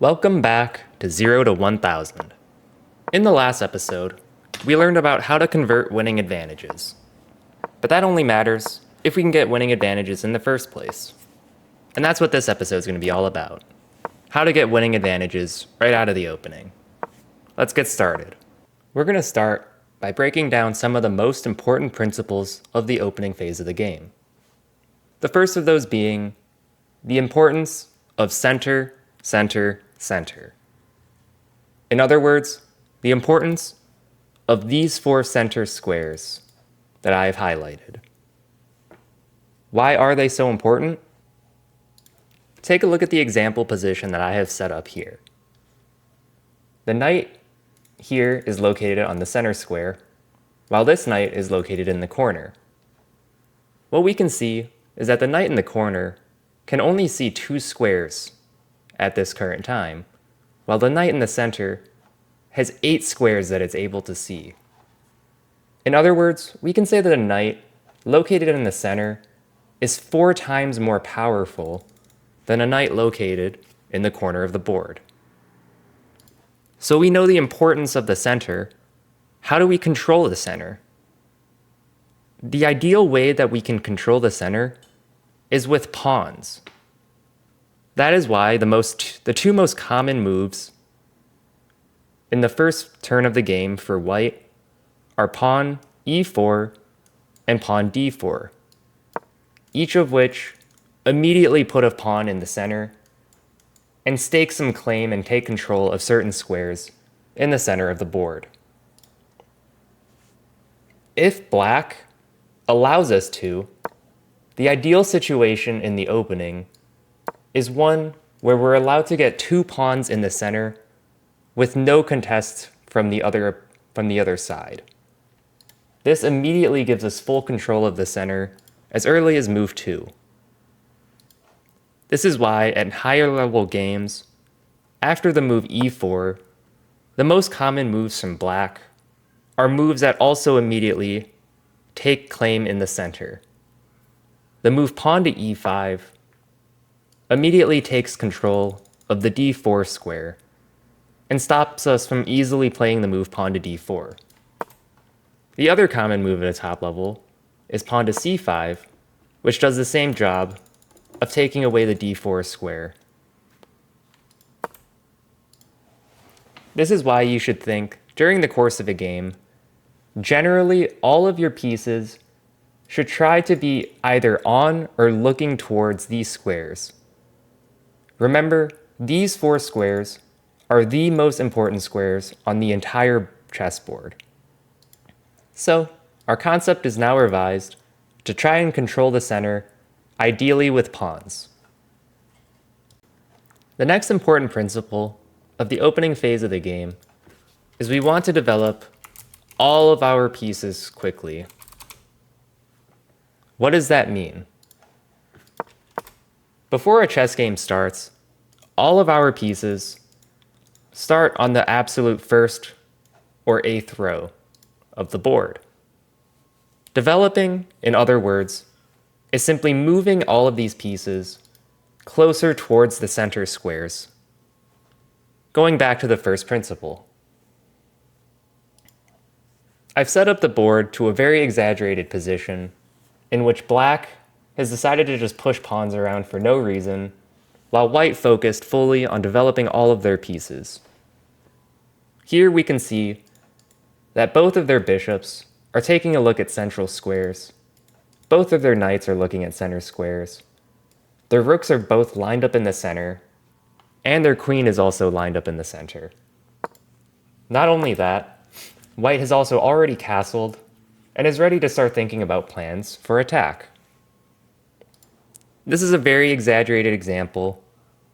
Welcome back to 0 to 1000. In the last episode, we learned about how to convert winning advantages. But that only matters if we can get winning advantages in the first place. And that's what this episode is going to be all about. How to get winning advantages right out of the opening. Let's get started. We're going to start by breaking down some of the most important principles of the opening phase of the game. The first of those being the importance of center, center, center. In other words, the importance of these four center squares that I have highlighted. Why are they so important? Take a look at the example position that I have set up here. The knight here is located on the center square, while this knight is located in the corner. What we can see is that the knight in the corner can only see two squares at this current time, while the knight in the center has 8 squares that it's able to see. In other words, we can say that a knight located in the center is 4 times more powerful than a knight located in the corner of the board. So we know the importance of the center. How do we control the center? The ideal way that we can control the center is with pawns. That is why the two most common moves in the first turn of the game for white are pawn e4 and pawn d4, each of which immediately put a pawn in the center and stake some claim and take control of certain squares in the center of the board. If black allows us to, the ideal situation in the opening is one where we're allowed to get 2 pawns in the center with no contest from the other side. This immediately gives us full control of the center as early as move 2. This is why at higher level games, after the move e4, the most common moves from black are moves that also immediately take claim in the center. The move pawn to e5 immediately takes control of the d4 square and stops us from easily playing the move pawn to d4. The other common move at a top level is pawn to c5, which does the same job of taking away the d4 square. This is why you should think, during the course of a game, generally all of your pieces should try to be either on or looking towards these squares. Remember, these 4 squares are the most important squares on the entire chessboard. So, our concept is now revised to try and control the center, ideally with pawns. The next important principle of the opening phase of the game is we want to develop all of our pieces quickly. What does that mean? Before a chess game starts, all of our pieces start on the absolute first or 8th row of the board. Developing, in other words, is simply moving all of these pieces closer towards the center squares. Going back to the first principle. I've set up the board to a very exaggerated position in which black has decided to just push pawns around for no reason, while white focused fully on developing all of their pieces. Here we can see that both of their bishops are taking a look at central squares. Both of their knights are looking at center squares. Their rooks are both lined up in the center, and their queen is also lined up in the center. Not only that, white has also already castled and is ready to start thinking about plans for attack. This is a very exaggerated example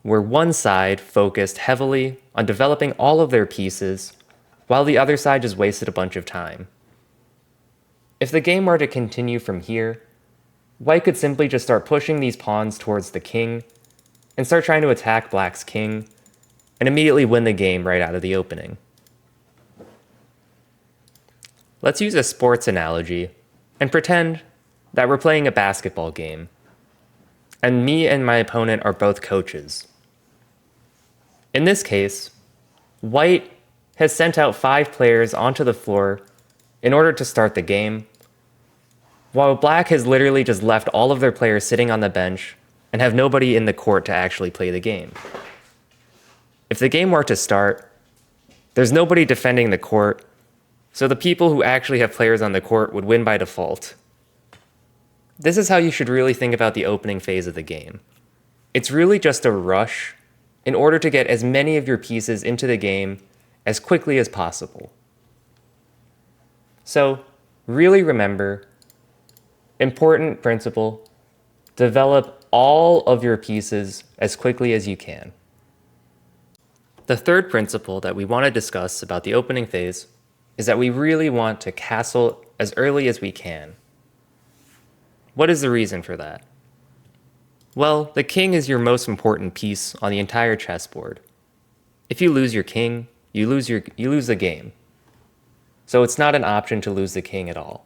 where one side focused heavily on developing all of their pieces while the other side just wasted a bunch of time. If the game were to continue from here, white could simply just start pushing these pawns towards the king and start trying to attack black's king and immediately win the game right out of the opening. Let's use a sports analogy and pretend that we're playing a basketball game, and me and my opponent are both coaches. In this case, White has sent out 5 players onto the floor in order to start the game, while Black has literally just left all of their players sitting on the bench and have nobody in the court to actually play the game. If the game were to start, there's nobody defending the court, so the people who actually have players on the court would win by default. This is how you should really think about the opening phase of the game. It's really just a rush in order to get as many of your pieces into the game as quickly as possible. So, really remember, important principle, develop all of your pieces as quickly as you can. The third principle that we want to discuss about the opening phase is that we really want to castle as early as we can. What is the reason for that? Well, the king is your most important piece on the entire chessboard. If you lose your king, you lose the game. So it's not an option to lose the king at all.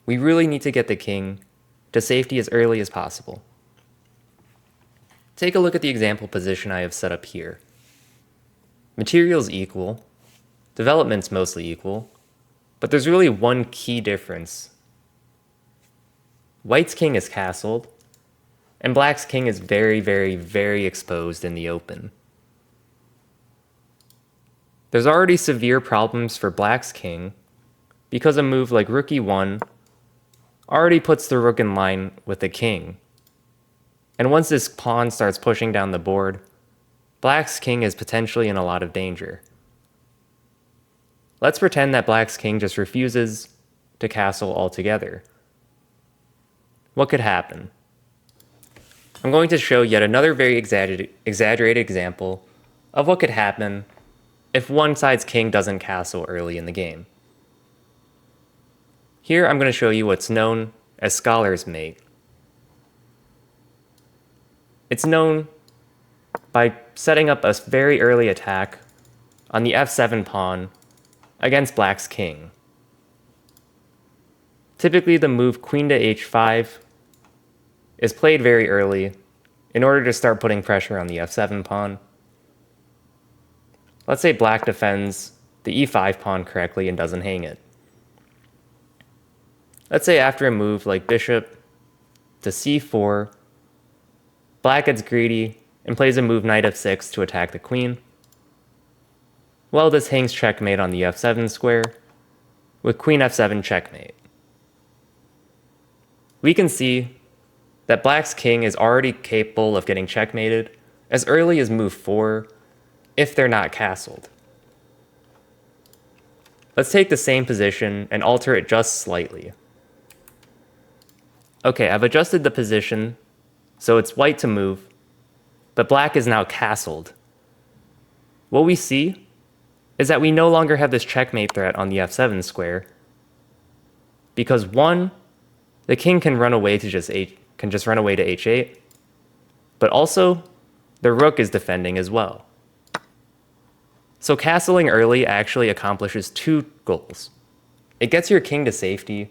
We really need to get the king to safety as early as possible. Take a look at the example position I have set up here. Material's equal, development's mostly equal, but there's really one key difference. White's king is castled, and Black's king is very, very, very exposed in the open. There's already severe problems for Black's king because a move like Rook e1 already puts the rook in line with the king. And once this pawn starts pushing down the board, Black's king is potentially in a lot of danger. Let's pretend that Black's king just refuses to castle altogether. What could happen? I'm going to show yet another very exaggerated example of what could happen if one side's king doesn't castle early in the game. Here I'm going to show you what's known as Scholar's Mate. It's known by setting up a very early attack on the f7 pawn against Black's king. Typically the move queen to h5 is played very early in order to start putting pressure on the f7 pawn. Let's say Black defends the e5 pawn correctly and doesn't hang it. Let's say after a move like bishop to c4, Black gets greedy and plays a move knight f6 to attack the queen. Well, this hangs checkmate on the f7 square with queen f7 checkmate. We can see that Black's king is already capable of getting checkmated as early as move 4 if they're not castled. Let's take the same position and alter it just slightly. Okay, I've adjusted the position so it's white to move, but Black is now castled. What we see is that we no longer have this checkmate threat on the f7 square because 1, the king can run away to h8, but also the rook is defending as well. So castling early actually accomplishes 2 goals. It gets your king to safety,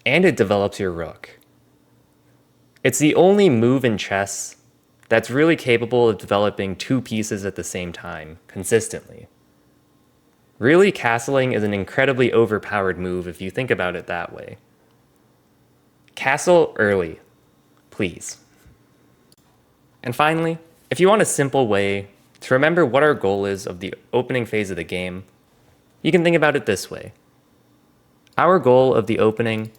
and it develops your rook. It's the only move in chess that's really capable of developing 2 pieces at the same time, consistently. Really, castling is an incredibly overpowered move if you think about it that way. Castle early, please. And finally, if you want a simple way to remember what our goal is of the opening phase of the game, you can think about it this way. Our goal of the opening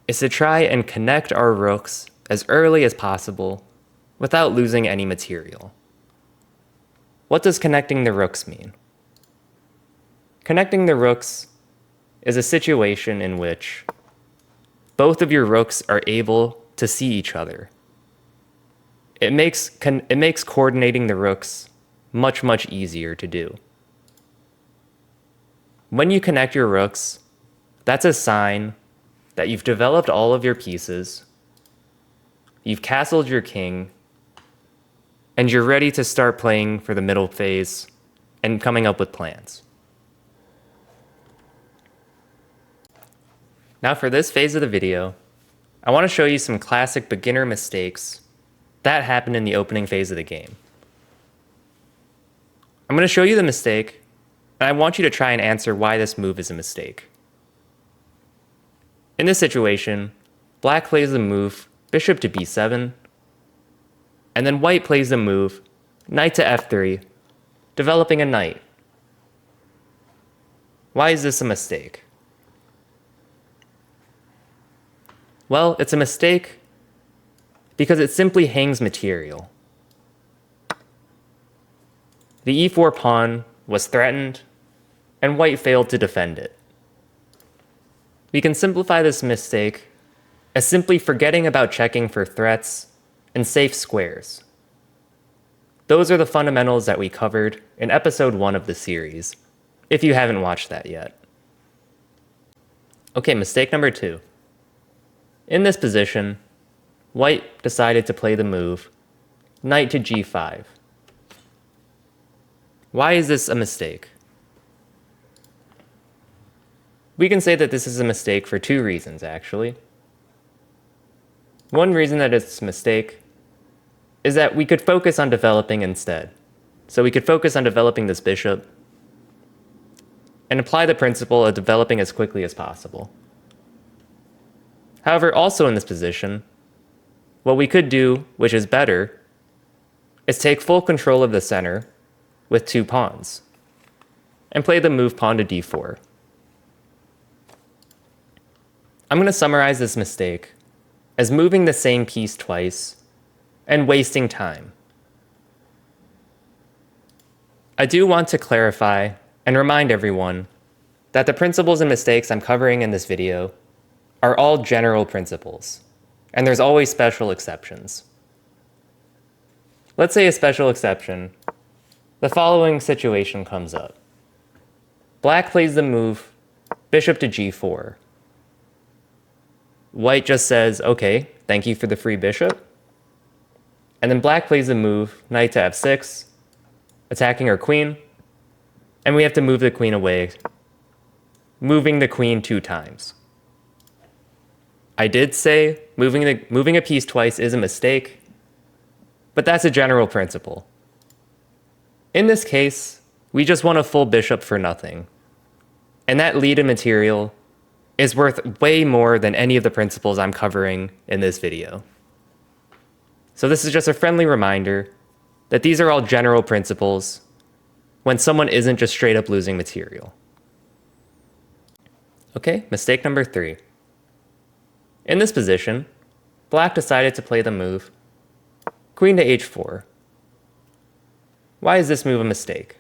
is to try and connect our rooks as early as possible without losing any material. What does connecting the rooks mean? Connecting the rooks is a situation in which both of your rooks are able to see each other. It makes coordinating the rooks much, much easier to do. When you connect your rooks, that's a sign that you've developed all of your pieces, you've castled your king, and you're ready to start playing for the middle phase and coming up with plans. Now for this phase of the video, I want to show you some classic beginner mistakes that happen in the opening phase of the game. I'm going to show you the mistake, and I want you to try and answer why this move is a mistake. In this situation, black plays the move bishop to b7, and then white plays the move knight to f3, developing a knight. Why is this a mistake? Well, it's a mistake because it simply hangs material. The e4 pawn was threatened, and white failed to defend it. We can simplify this mistake as simply forgetting about checking for threats and safe squares. Those are the fundamentals that we covered in episode 1 of the series, if you haven't watched that yet. Okay, mistake number 2. In this position, white decided to play the move knight to g5. Why is this a mistake? We can say that this is a mistake for 2 reasons, actually. One reason that it's a mistake is that we could focus on developing instead. So we could focus on developing this bishop and apply the principle of developing as quickly as possible. However, also in this position, what we could do, which is better, is take full control of the center with 2 pawns and play the move pawn to d4. I'm going to summarize this mistake as moving the same piece twice and wasting time. I do want to clarify and remind everyone that the principles and mistakes I'm covering in this video are all general principles, and there's always special exceptions. Let's say a special exception. The following situation comes up. Black plays the move bishop to g4. White just says, okay, thank you for the free bishop. And then black plays the move knight to f6, attacking our queen, and we have to move the queen away, moving the queen 2 times. I did say moving a piece twice is a mistake, but that's a general principle. In this case, we just won a full bishop for nothing, and that lead in material is worth way more than any of the principles I'm covering in this video. So this is just a friendly reminder that these are all general principles when someone isn't just straight up losing material. Okay, mistake number 3. In this position, black decided to play the move queen to h4. Why is this move a mistake?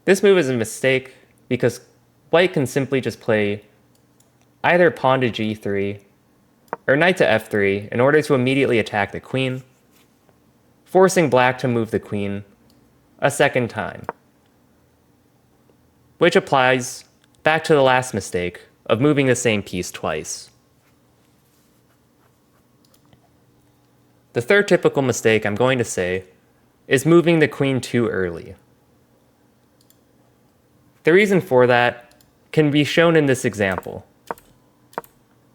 This move is a mistake because white can simply just play either pawn to g3 or knight to f3 in order to immediately attack the queen, forcing black to move the queen a second time, which applies back to the last mistake of moving the same piece twice. The third typical mistake I'm going to say is moving the queen too early. The reason for that can be shown in this example.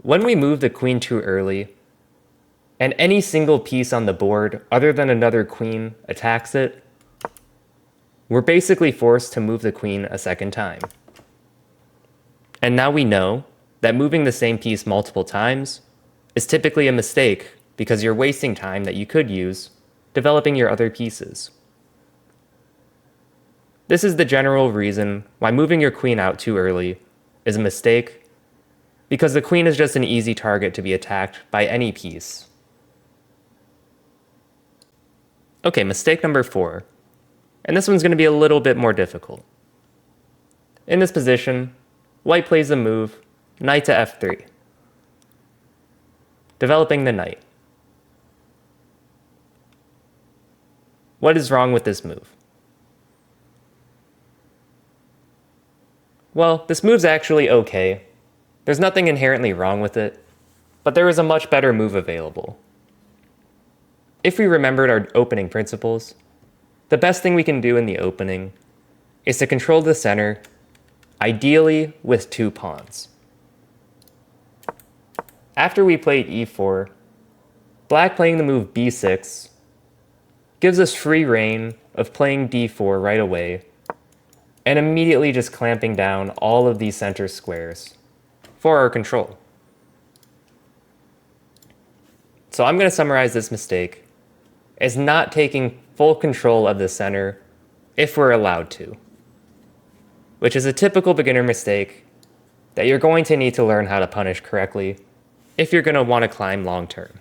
When we move the queen too early, and any single piece on the board other than another queen attacks it, we're basically forced to move the queen a second time. And now we know that moving the same piece multiple times is typically a mistake because you're wasting time that you could use developing your other pieces. This is the general reason why moving your queen out too early is a mistake, because the queen is just an easy target to be attacked by any piece. Okay, mistake number 4. And this one's going to be a little bit more difficult. In this position, white plays the move knight to f3, developing the knight. What is wrong with this move? Well, this move's actually okay. There's nothing inherently wrong with it, but there is a much better move available. If we remembered our opening principles, the best thing we can do in the opening is to control the center, ideally with 2 pawns. After we played e4, black playing the move b6 gives us free reign of playing d4 right away and immediately just clamping down all of these center squares for our control. So I'm going to summarize this mistake as not taking full control of the center if we're allowed to, which is a typical beginner mistake that you're going to need to learn how to punish correctly if you're going to want to climb long term.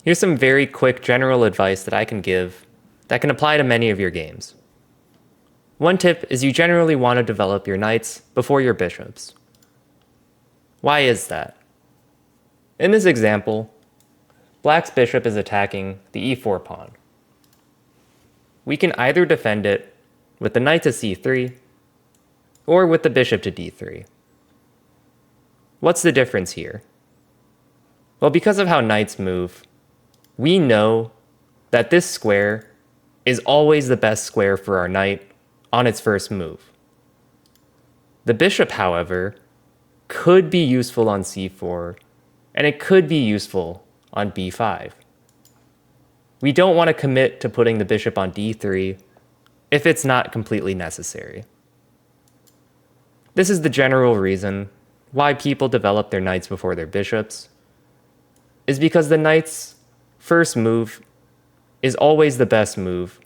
Here's some very quick general advice that I can give that can apply to many of your games. One tip is you generally want to develop your knights before your bishops. Why is that? In this example, Black's bishop is attacking the e4 pawn. We can either defend it with the knight to c3 or with the bishop to d3. What's the difference here? Well, because of how knights move, we know that this square is always the best square for our knight on its first move. The bishop, however, could be useful on c4, and it could be useful on b5. We don't want to commit to putting the bishop on d3 if it's not completely necessary. This is the general reason why people develop their knights before their bishops, is because the knight's first move is always the best move,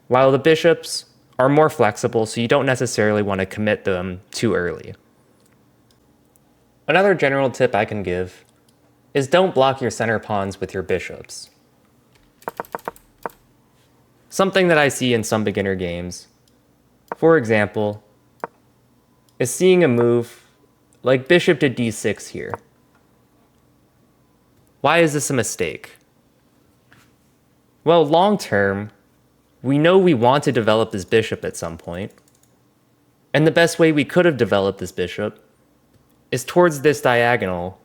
while the bishops are more flexible, so you don't necessarily want to commit them too early. Another general tip I can give is don't block your center pawns with your bishops. Something that I see in some beginner games, for example, is seeing a move like bishop to d6 here. Why is this a mistake? Well, long term, we know we want to develop this bishop at some point, and the best way we could have developed this bishop is towards this diagonal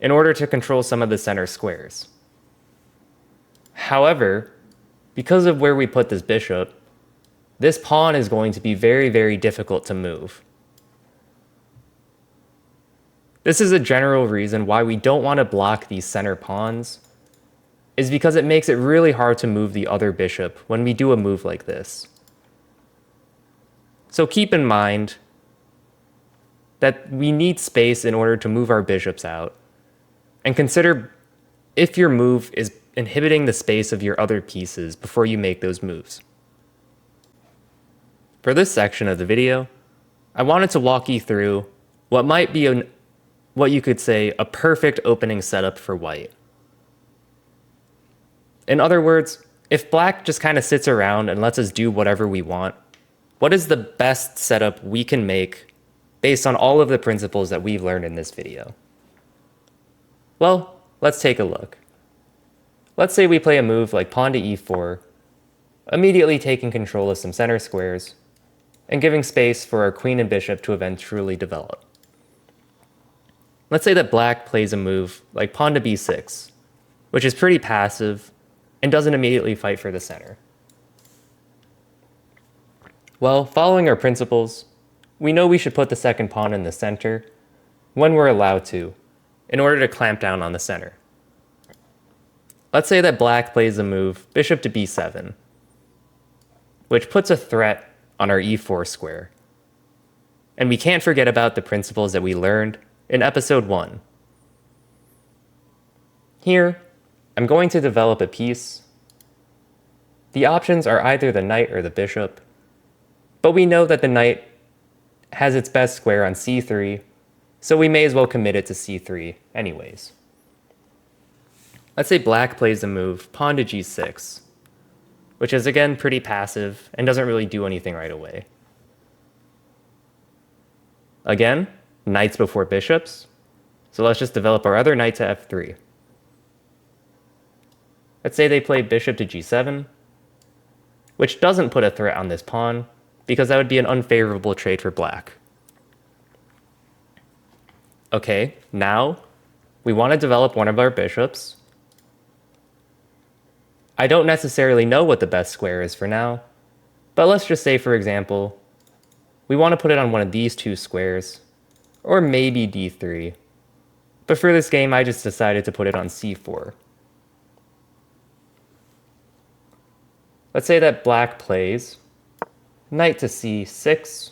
in order to control some of the center squares. However, because of where we put this bishop, this pawn is going to be very, very difficult to move. This is a general reason why we don't want to block these center pawns, is because it makes it really hard to move the other bishop when we do a move like this. So keep in mind that we need space in order to move our bishops out, and consider if your move is inhibiting the space of your other pieces before you make those moves. For this section of the video, I wanted to walk you through what might be what you could say a perfect opening setup for white. In other words, if black just kind of sits around and lets us do whatever we want, what is the best setup we can make based on all of the principles that we've learned in this video? Well, let's take a look. Let's say we play a move like pawn to e4, immediately taking control of some center squares, and giving space for our queen and bishop to eventually develop. Let's say that black plays a move like pawn to b6, which is pretty passive and doesn't immediately fight for the center. Well, following our principles, we know we should put the second pawn in the center when we're allowed to, in order to clamp down on the center. Let's say that black plays a move bishop to b7, which puts a threat on our e4 square. And we can't forget about the principles that we learned in episode 1. Here, I'm going to develop a piece. The options are either the knight or the bishop, but we know that the knight has its best square on c3, so we may as well commit it to c3 anyways. Let's say black plays a move pawn to g6, which is again pretty passive and doesn't really do anything right away. Again, knights before bishops, so let's just develop our other knight to f3. Let's say they play bishop to g7, which doesn't put a threat on this pawn, because that would be an unfavorable trade for black. Okay, now we want to develop one of our bishops. I don't necessarily know what the best square is for now, but let's just say, for example, we want to put it on one of these two squares, or maybe d3. But for this game, I just decided to put it on c4, Let's say that black plays knight to c6.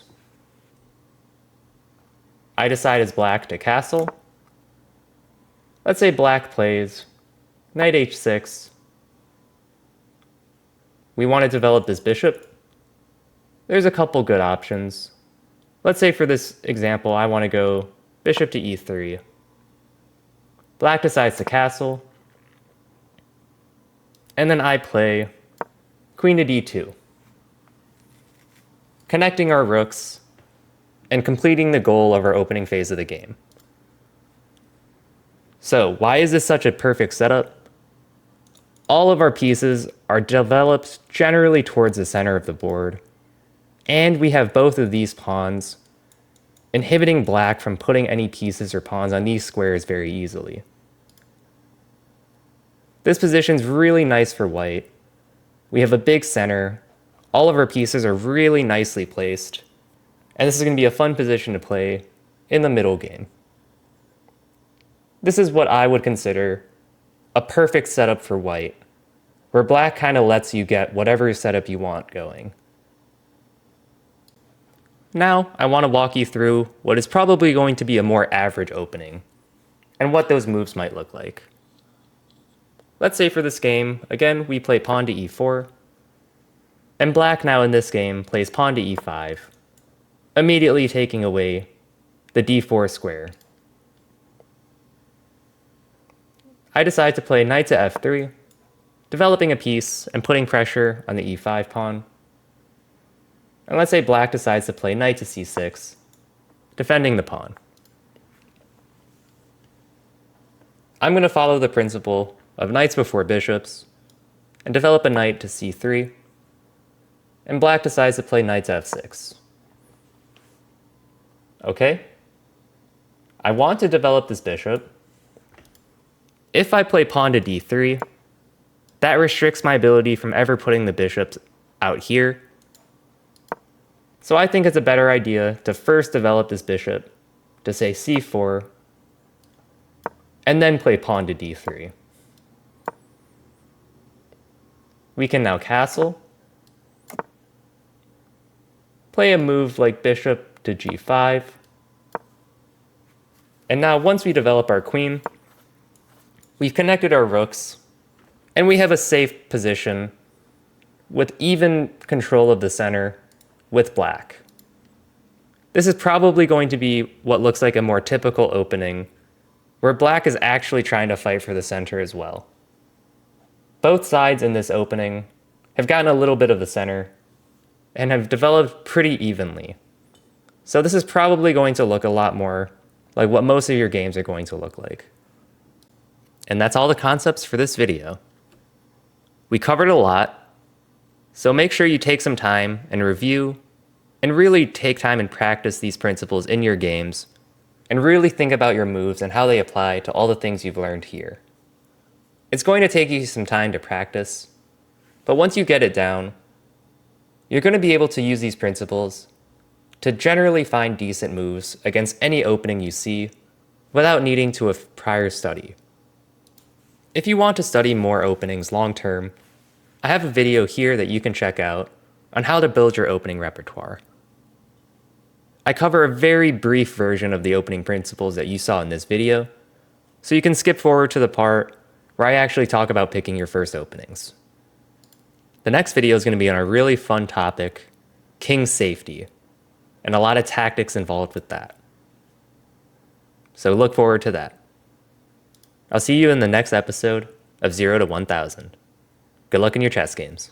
I decide as black to castle. Let's say black plays knight h6. We want to develop this bishop. There's a couple good options. Let's say for this example, I want to go bishop to e3. Black decides to castle. And then I play queen to d2. Connecting our rooks and completing the goal of our opening phase of the game. So why is this such a perfect setup? All of our pieces are developed generally towards the center of the board, and we have both of these pawns inhibiting black from putting any pieces or pawns on these squares very easily. This position's really nice for white. We have a big center, all of our pieces are really nicely placed, and this is going to be a fun position to play in the middle game. This is what I would consider a perfect setup for white, where black kind of lets you get whatever setup you want going. Now, I want to walk you through what is probably going to be a more average opening, and what those moves might look like. Let's say for this game, again, we play pawn to e4, and black now in this game plays pawn to e5, immediately taking away the d4 square. I decide to play knight to f3, developing a piece and putting pressure on the e5 pawn. And let's say black decides to play knight to c6, defending the pawn. I'm going to follow the principle of knights before bishops and develop a knight to c3, and black decides to play knight to f6. Okay, I want to develop this bishop. If I play pawn to d3, that restricts my ability from ever putting the bishops out here. So I think it's a better idea to first develop this bishop to say c4, and then play pawn to d3. We can now castle, play a move like bishop to g5, and now once we develop our queen, we've connected our rooks, and we have a safe position with even control of the center with black. This is probably going to be what looks like a more typical opening, where black is actually trying to fight for the center as well. Both sides in this opening have gotten a little bit of the center and have developed pretty evenly. So this is probably going to look a lot more like what most of your games are going to look like. And that's all the concepts for this video. We covered a lot, so make sure you take some time and review and really take time and practice these principles in your games and really think about your moves and how they apply to all the things you've learned here. It's going to take you some time to practice, but once you get it down, you're going to be able to use these principles to generally find decent moves against any opening you see without needing to a prior study. If you want to study more openings long term, I have a video here that you can check out on how to build your opening repertoire. I cover a very brief version of the opening principles that you saw in this video, so you can skip forward to the part where I actually talk about picking your first openings. The next video is going to be on a really fun topic, king safety, and a lot of tactics involved with that. So look forward to that. I'll see you in the next episode of 0 to 1000. Good luck in your chess games.